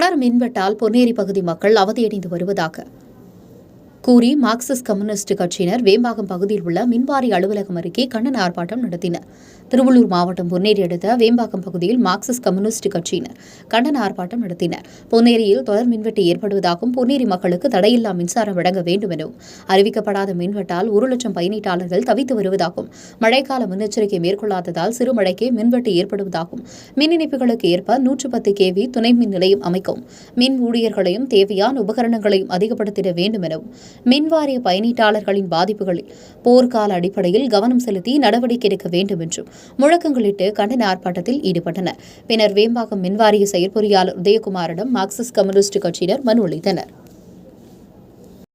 தொடர் மின்வெட்டால் பொன்னேரி பகுதி மக்கள் அவதியடைந்து வருவதாக கூறி மார்க்சிஸ்ட் கம்யூனிஸ்ட் கட்சியினர் வேம்பாக்கம் பகுதியில் உள்ள மின்வாரிய அலுவலகம் அருகே கண்டன ஆர்ப்பாட்டம் நடத்தினர். திருவள்ளூர் மாவட்டம் பொன்னேரி அடுத்த வேம்பாக்கம் பகுதியில் மார்க்சிஸ்ட் கம்யூனிஸ்ட் கட்சியினர் கண்டன ஆர்ப்பாட்டம் நடத்தினர். பொன்னேரியில் தொடர் மின்வெட்டு ஏற்படுவதாகவும் பொன்னேரி மக்களுக்கு தடையில்லா மின்சாரம் வழங்க வேண்டும் எனவும் அறிவிக்கப்படாத மின்வெட்டால் 1,00,000 பயனீட்டாளர்கள் தவித்து வருவதாகவும் மழைக்கால முன்னெச்சரிக்கை மேற்கொள்ளாததால் சிறுமழைக்கே மின்வெட்டு ஏற்படுவதாகவும் மின் இணைப்புகளுக்கு ஏற்ப 110 kV துணை மின் நிலையம் அமைக்கவும் மின் ஊழியர்களையும் தேவையான உபகரணங்களையும் அதிகப்படுத்திட வேண்டும் எனவும் மின்வாரிய பயனீட்டாளர்களின் பாதிப்புகளில் போர்க்கால அடிப்படையில் கவனம் செலுத்தி நடவடிக்கை எடுக்க வேண்டும் என்றும் முழக்கங்களிட்டு கண்டன ஆர்ப்பாட்டத்தில் ஈடுபட்டனர். பின்னர் வேம்பாக்கம் மின்வாரிய செயற்பொறியாளர் உதயகுமாரிடம் மார்க்சிஸ்ட் கம்யூனிஸ்ட் கட்சியினர் மனு அளித்தனர்.